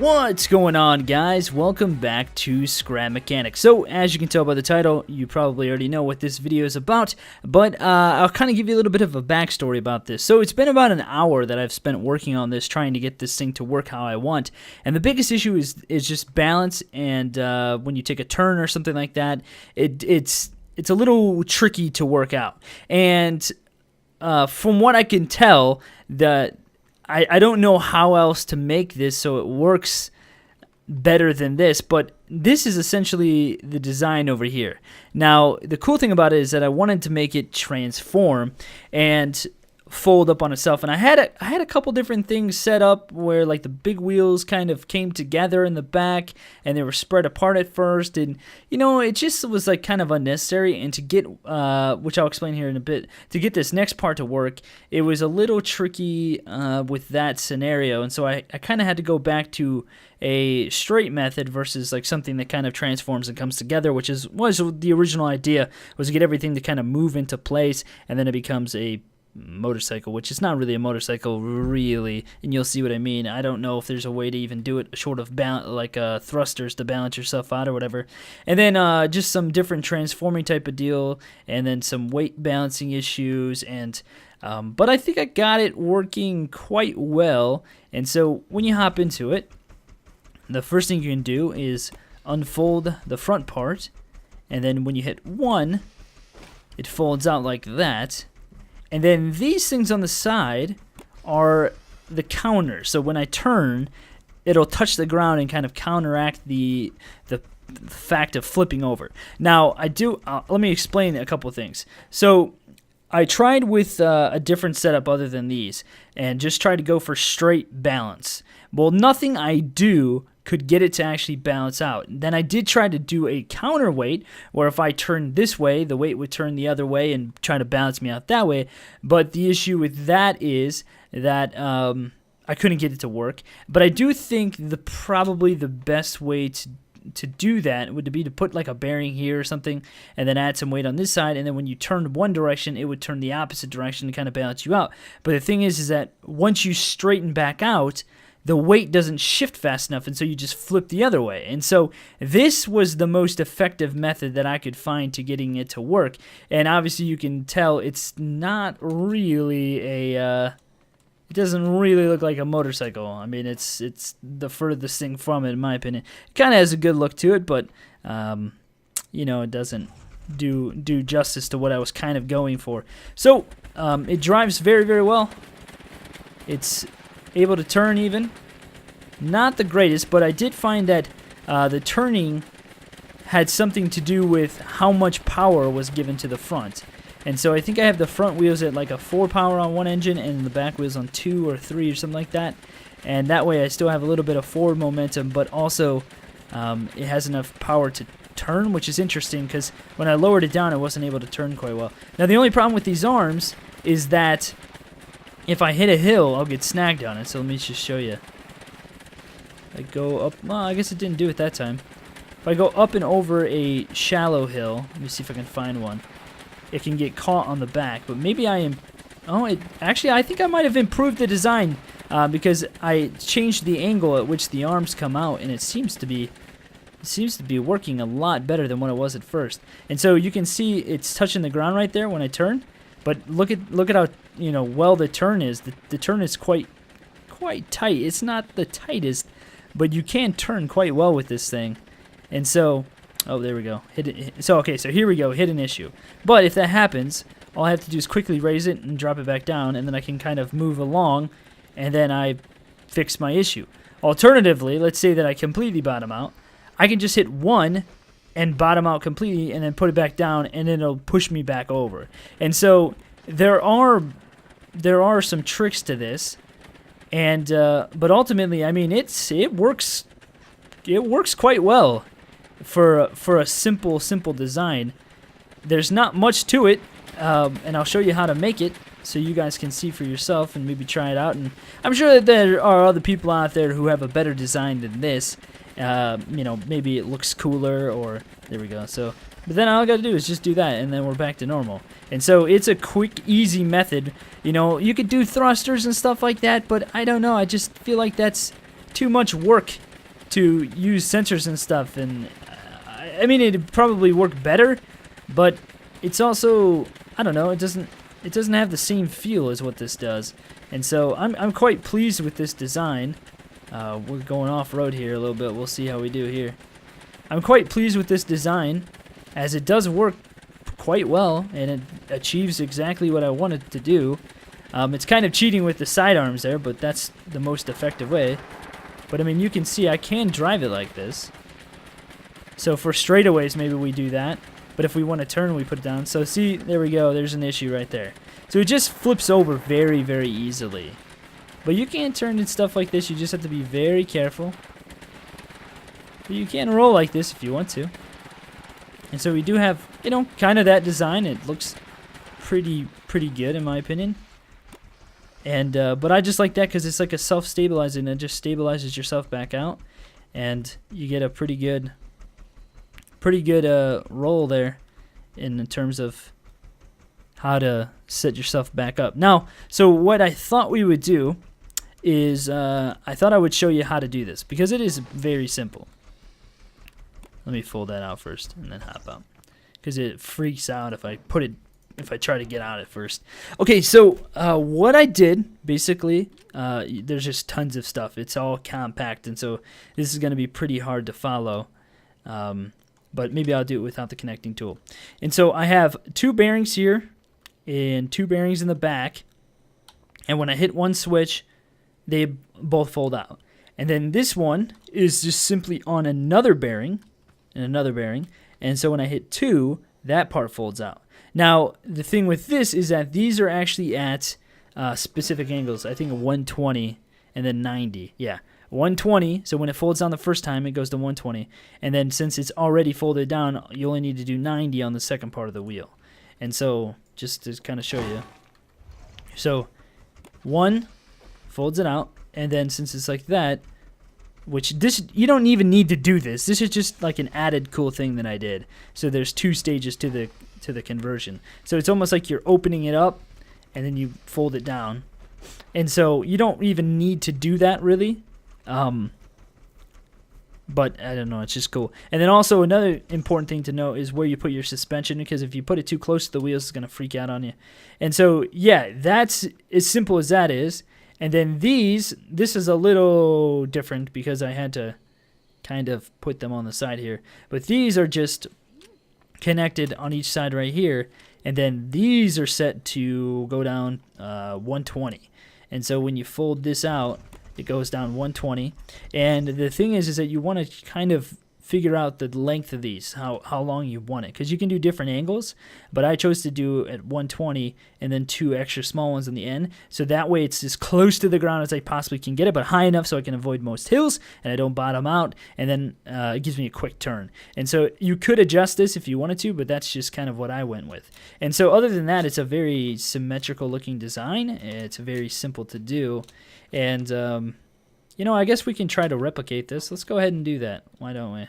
What's going on, guys? Welcome back to Scrap Mechanics. So, as you can tell by the title, you probably already know what this video is about, but I'll kind of give you a little bit of a backstory about this. So, it's been about an hour that I've spent working on this, trying to get this thing to work how I want, and the biggest issue is just balance, and when you take a turn or something like that, it's a little tricky to work out. And from what I can tell, I don't know how else to make this so it works better than this, but this is essentially the design over here. Now, the cool thing about it is that I wanted to make it transform and fold up on itself, and I had a couple different things set up where like the big wheels kind of came together in the back and they were spread apart at first, and you know, it just was like kind of unnecessary. And to get which I'll explain here in a bit, to get this next part to work, it was a little tricky with that scenario, and so I kind of had to go back to a straight method versus like something that kind of transforms and comes together, which was the original idea, was to get everything to kind of move into place, and then it becomes a motorcycle, which is not really a motorcycle really, and you'll see what I mean. I don't know if there's a way to even do it short of thrusters to balance yourself out or whatever. And then just some different transforming type of deal, and then some weight balancing issues, and but I think I got it working quite well. And so when you hop into it, the first thing you can do is unfold the front part, and then when you hit 1, it folds out like that. And then these things on the side are the counters. So when I turn, it'll touch the ground and kind of counteract the fact of flipping over. Now, let me explain a couple of things. So I tried with a different setup other than these and just tried to go for straight balance. Well, nothing I do could get it to actually balance out. Then I did try to do a counterweight, where if I turned this way, the weight would turn the other way and try to balance me out that way. But the issue with that is that I couldn't get it to work. But I do think probably the best way to do that would be to put like a bearing here or something, and then add some weight on this side, and then when you turn one direction, it would turn the opposite direction to kind of balance you out. But the thing is that once you straighten back out, the weight doesn't shift fast enough, and so you just flip the other way. And so this was the most effective method that I could find to getting it to work. And obviously you can tell it's not really it doesn't really look like a motorcycle. I mean, it's the furthest thing from it, in my opinion. It kind of has a good look to it, but you know, it doesn't do justice to what I was kind of going for. So it drives very, very well. It's able to turn even. Not the greatest, but I did find that the turning had something to do with how much power was given to the front. And so I think I have the front wheels at like a 4 power on one engine and the back wheels on 2 or 3 or something like that. And that way I still have a little bit of forward momentum, but also it has enough power to turn, which is interesting because when I lowered it down, I wasn't able to turn quite well. Now the only problem with these arms is that if I hit a hill, I'll get snagged on it. So let me just show you. I go up. Well, I guess it didn't do it that time. If I go up and over a shallow hill, let me see if I can find one. It can get caught on the back, but maybe I am. Oh, actually, I think I might have improved the design because I changed the angle at which the arms come out, and it seems to be working a lot better than what it was at first. And so you can see it's touching the ground right there when I turn. But look at how, you know, well the turn is. The turn is quite tight. It's not the tightest, but you can turn quite well with this thing. And so, oh, there we go. So here we go. Hit an issue. But if that happens, all I have to do is quickly raise it and drop it back down, and then I can kind of move along, and then I fix my issue. Alternatively, let's say that I completely bottom out. I can just hit 1 and bottom out completely, and then put it back down, and then it'll push me back over. And so there are some tricks to this, and but ultimately, I mean, it works quite well for a simple design. There's not much to it, and I'll show you how to make it so you guys can see for yourself and maybe try it out. And I'm sure that there are other people out there who have a better design than this. You know, maybe it looks cooler, or there we go. So, but then all I gotta do is just do that, and then we're back to normal. And so it's a quick, easy method. You know, you could do thrusters and stuff like that, but I don't know. I just feel like that's too much work to use sensors and stuff, and I mean it'd probably work better, but it's also, I don't know, it doesn't have the same feel as what this does. And so I'm quite pleased with this design. We're going off-road here a little bit. We'll see how we do here. I'm quite pleased with this design, as it does work quite well, and it achieves exactly what I wanted to do. It's kind of cheating with the sidearms there, but that's the most effective way. But I mean, you can see I can drive it like this. So for straightaways, maybe we do that. But if we want to turn, we put it down. So see, there we go. There's an issue right there. So it just flips over very, very easily. But you can turn and stuff like this. You just have to be very careful. But you can roll like this if you want to. And so we do have, you know, kind of that design. It looks pretty good in my opinion. And but I just like that because it's like a self-stabilizing. It just stabilizes yourself back out, and you get a pretty good roll there in terms of how to set yourself back up. Now, so what I thought we would do is I thought I would show you how to do this because it is very simple. Let me fold that out first and then hop out because it freaks out if I try to get out at first. Okay, so what I did, basically, there's just tons of stuff. It's all compact, and so this is going to be pretty hard to follow. But maybe I'll do it without the connecting tool. And so I have 2 bearings here and 2 bearings in the back. And when I hit one switch, they both fold out. And then this one is just simply on another bearing and another bearing. And so when I hit 2, that part folds out. Now, the thing with this is that these are actually at specific angles. I think 120 and then 90. Yeah, 120. So when it folds down the first time, it goes to 120. And then since it's already folded down, you only need to do 90 on the second part of the wheel. And so just to kind of show you. So 1 folds it out. And then since it's like that, which this, you don't even need to do this. This is just like an added cool thing that I did. So there's 2 stages to the conversion. So it's almost like you're opening it up and then you fold it down. And so you don't even need to do that really. But I don't know, it's just cool. And then also another important thing to know is where you put your suspension, because if you put it too close to the wheels, it's going to freak out on you. And so, yeah, that's as simple as that is. And then this is a little different because I had to kind of put them on the side here. But these are just connected on each side right here. And then these are set to go down 120. And so when you fold this out, it goes down 120. And the thing is that you want to kind of figure out the length of these, how long you want it, because you can do different angles, but I chose to do at 120 and then 2 extra small ones in the end, so that way it's as close to the ground as I possibly can get it, but high enough so I can avoid most hills and I don't bottom out, and then it gives me a quick turn. And so you could adjust this if you wanted to, but that's just kind of what I went with. And so other than that, it's a very symmetrical looking design. It's very simple to do, and you know, I guess we can try to replicate this. Let's go ahead and do that. Why don't we?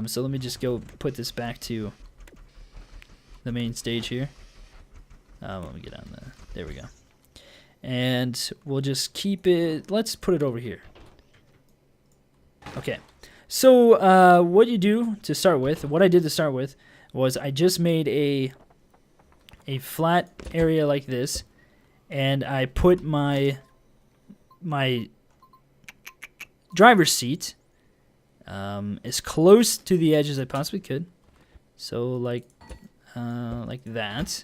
So let me just go put this back to the main stage here. Let me get on there we go. And we'll just keep it, let's put it over here. Okay. So what you do to start with, what I did to start with was I just made a flat area like this, and I put my driver's seat as close to the edge as I possibly could, so like that,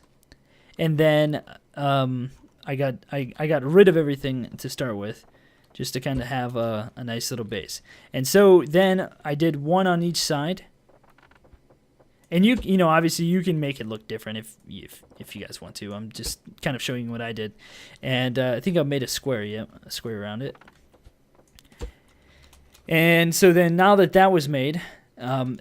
and then I got rid of everything to start with, just to kind of have a nice little base. And so then I did 1 on each side, and you know obviously you can make it look different if you guys want to. I'm just kind of showing you what I did, and I think I made a square, a square around it. And so then now that was made,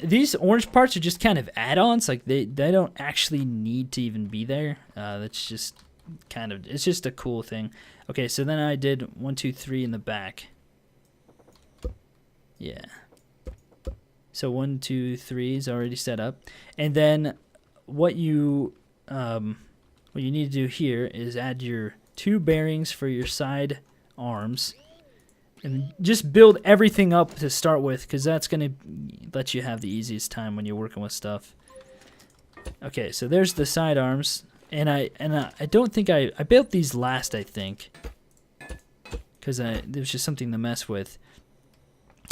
these orange parts are just kind of add-ons. Like they don't actually need to even be there. That's just kind of, it's just a cool thing. Okay, so then I did 1, 2, 3 in the back. Yeah. So 1, 2, 3 is already set up. And then what you need to do here is add your 2 bearings for your side arms. And just build everything up to start with, because that's going to let you have the easiest time when you're working with stuff. Okay, so there's the sidearms. And I don't think I built these last, I think. Because there's just something to mess with.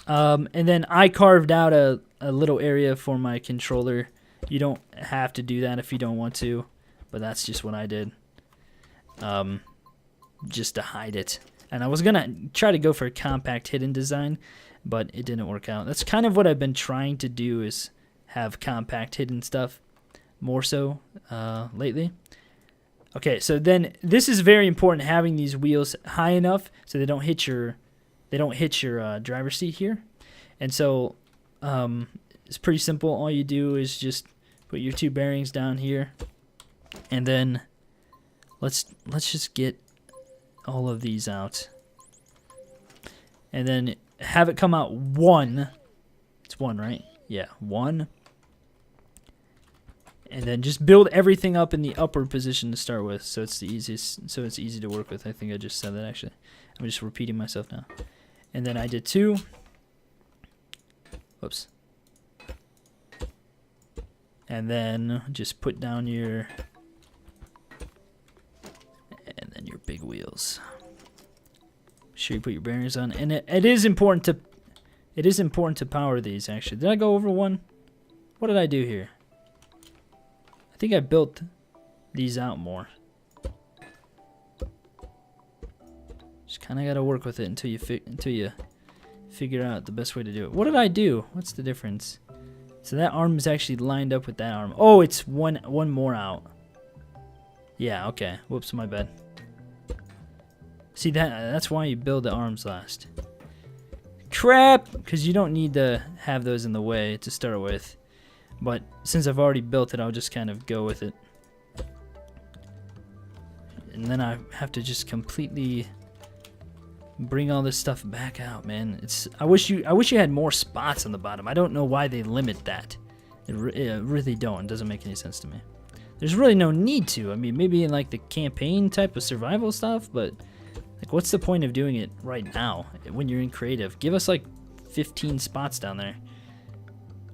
And then I carved out a little area for my controller. You don't have to do that if you don't want to. But that's just what I did. Just to hide it. And I was going to try to go for a compact hidden design, but it didn't work out. That's kind of what I've been trying to do, is have compact hidden stuff more so lately. Okay, so then this is very important, having these wheels high enough so they don't hit your driver's seat here. And so it's pretty simple. All you do is just put your 2 bearings down here, and then let's just get all of these out, and then have it come out 1. It's 1, right? Yeah, 1. And then just build everything up in the upward position to start with, so it's the easiest. So it's easy to work with. I think I just said that actually. I'm just repeating myself now. And then I did 2. Whoops. And then just put down your, and then your big wheels. Make sure you put your bearings on, and it is important to power these. Actually, did I go over 1? What did I do here? I think I built these out more. Just kind of got to work with it until you figure out the best way to do it. What did I do? What's the difference? So that arm is actually lined up with that arm. Oh, it's one more out. Yeah, okay. Whoops, my bad. See, that's why you build the arms last. Crap! Because you don't need to have those in the way to start with. But since I've already built it, I'll just kind of go with it. And then I have to just completely bring all this stuff back out, man. I wish you had more spots on the bottom. I don't know why they limit that. It really don't. It doesn't make any sense to me. There's really no need to. I mean, maybe in like the campaign type of survival stuff, but like, what's the point of doing it right now when you're in creative? Give us like 15 spots down there.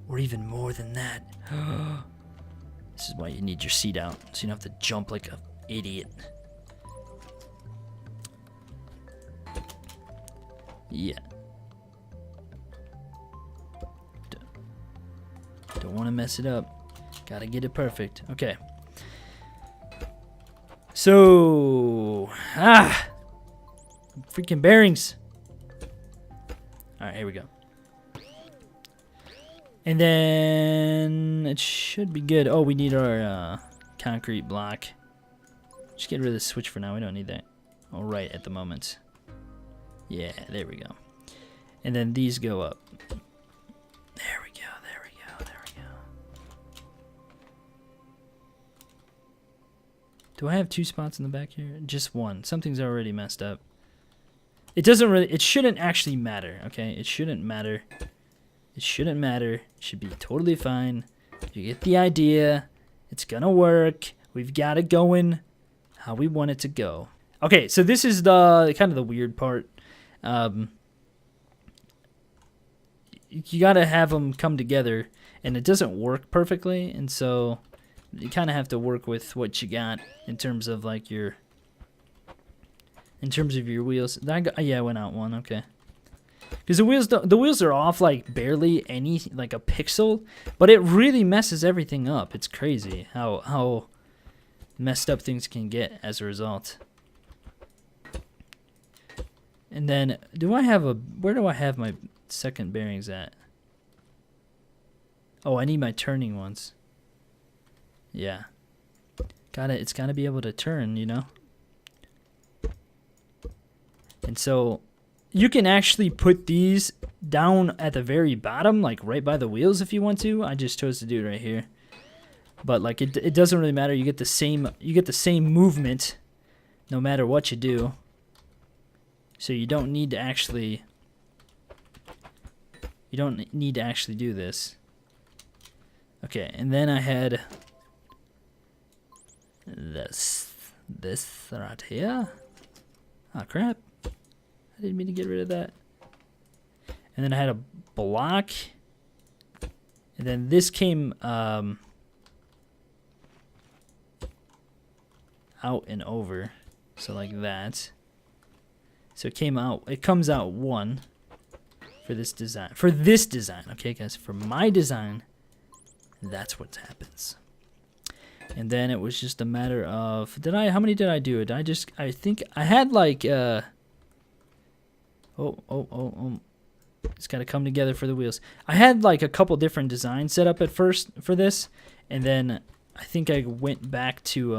Or even more than that. This is why you need your seat out, so you don't have to jump like an idiot. Yeah. Don't want to mess it up. Gotta get it perfect. Okay. So, freaking bearings. All right, here we go. And then it should be good. Oh, we need our concrete block. Just get rid of the switch for now. We don't need that. All right, at the moment. Yeah, there we go. And then these go up. There we go, there we go, there we go. Do I have 2 spots in the back here? Just 1. Something's already messed up. It shouldn't actually matter, okay? It shouldn't matter. It shouldn't matter. It should be totally fine. You get the idea. It's gonna work. We've got it going how we want it to go. Okay, so this is the kind of the weird part. You gotta have them come together, and it doesn't work perfectly, and so you kind of have to work with what you got in terms of like your wheels. Yeah, I went out 1. Okay. Because the wheels are off like barely like a pixel, but it really messes everything up. It's crazy how messed up things can get as a result. And then where do I have my second bearings at? Oh, I need my turning ones. Yeah. It's gotta be able to turn, you know? And so you can actually put these down at the very bottom, like right by the wheels if you want to. I just chose to do it right here. But like it doesn't really matter. You get the same movement no matter what you do. So you don't need to actually do this. Okay, and then I had this right here. Oh crap. I didn't mean to get rid of that. and then I had a block, and then this came out and over, so like that. So it comes out 1 for this design. Okay, guys, for my design, that's what happens. And then it was just a matter of, how many did I do? I think I had like, it's got to come together for the wheels. I had like a couple different designs set up at first for this, and then I think I went back to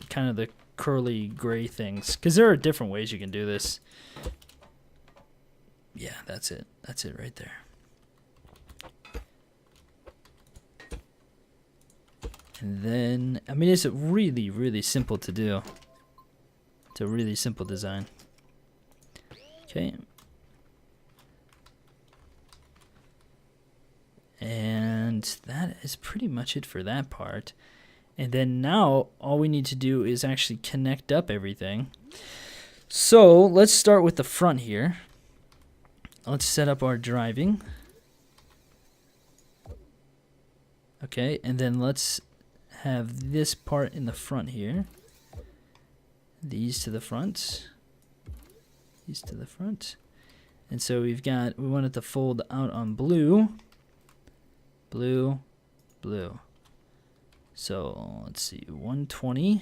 kind of the curly gray things, because there are different ways you can do this. Yeah, that's it. That's it right there. And then, I mean, it's really, really simple to do. It's a really simple design. Okay. And that is pretty much it for that part. And then now, all we need to do is actually connect up everything. So, let's start with the front here. Let's set up our driving. Okay, and then let's have this part in the front here. These to the front. These to the front. And so we want it to fold out on blue. Blue, blue. So let's see, 120,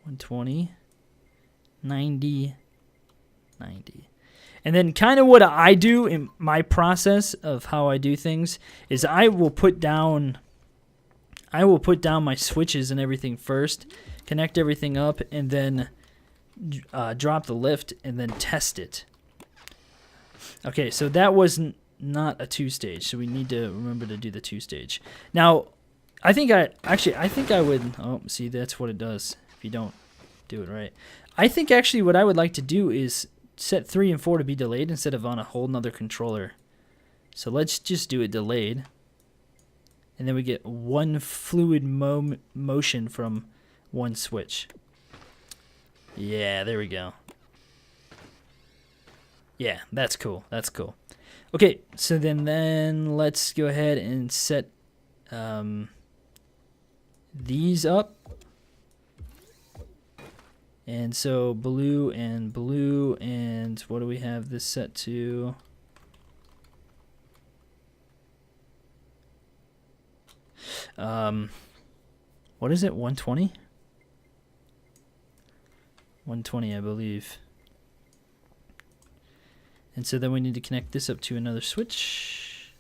120, 90, 90. And then kind of what I do in my process of how I do things is I will put down my switches and everything first, connect everything up, and then drop the lift and then test it. Okay, so that wasn't not a 2-stage, so we need to remember to do the 2-stage. Now, I think I would, oh, see, that's what it does if you don't do it right. I think actually what I would like to do is set 3 and 4 to be delayed instead of on a whole nother controller. So let's just do it delayed. And then we get one fluid motion from one switch. Yeah, there we go. Yeah, that's cool. That's cool. Okay, so then let's go ahead and set these up. And so blue, and what do we have this set to? What is it, 120? 120, I believe. And so then we need to connect this up to another switch.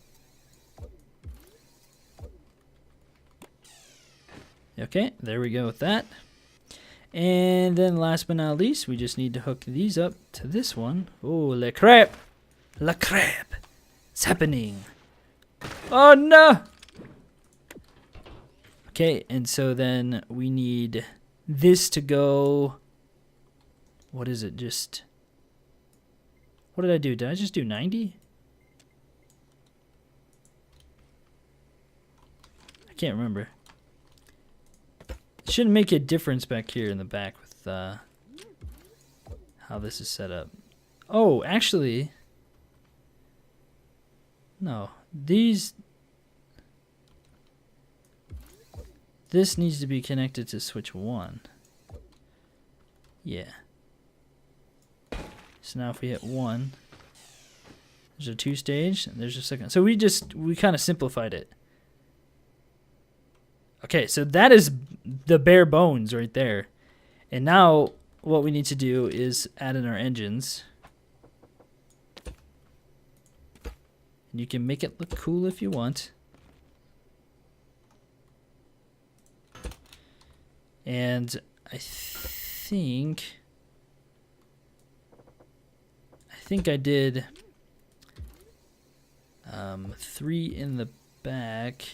Okay, there we go with that. And then last but not least, we just need to hook these up to this one. Oh, le crap! Le crap! It's happening. Oh no! Okay, and so then we need this to go. What is it? What did I do? Did I just do 90? I can't remember. It shouldn't make a difference back here in the back with how this is set up. Oh, actually, no. This needs to be connected to switch 1. Yeah. So now if we hit 1, there's a 2-stage, and there's a second. So we kind of simplified it. Okay, so that is the bare bones right there. And now what we need to do is add in our engines. And you can make it look cool if you want. And I think I did 3 in the back.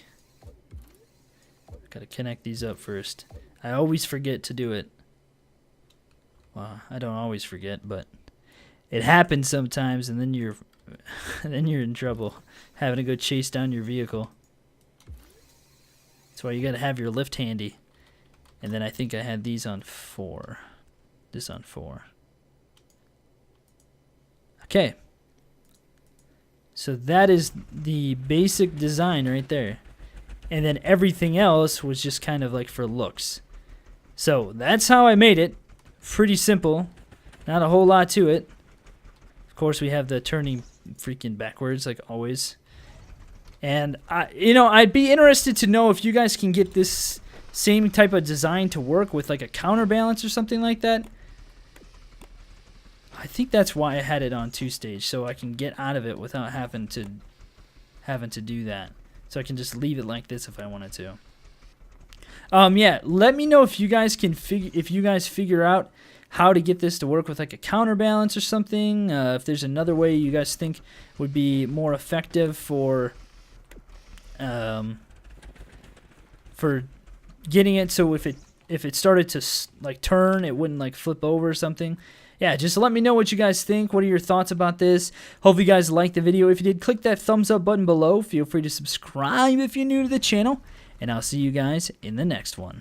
Gotta connect these up first. I always forget to do it. Well, I don't always forget, but it happens sometimes, and then you're in trouble having to go chase down your vehicle. That's why you gotta have your lift handy. And then I think I had these on 4. This on 4. Okay. So that is the basic design right there. And then everything else was just kind of like for looks. So that's how I made it. Pretty simple. Not a whole lot to it. Of course, we have the turning freaking backwards like always. And I'd be interested to know if you guys can get this same type of design to work with like a counterbalance or something like that. I think that's why I had it on 2-stage, so I can get out of it without having to do that. So I can just leave it like this if I wanted to. Yeah, let me know if you guys can figure out how to get this to work with like a counterbalance or something. If there's another way you guys think would be more effective for getting it so if it started to like turn, it wouldn't like flip over or something. Yeah, just let me know what you guys think. What are your thoughts about this? Hope you guys liked the video. If you did, click that thumbs up button below. Feel free to subscribe if you're new to the channel. And I'll see you guys in the next one.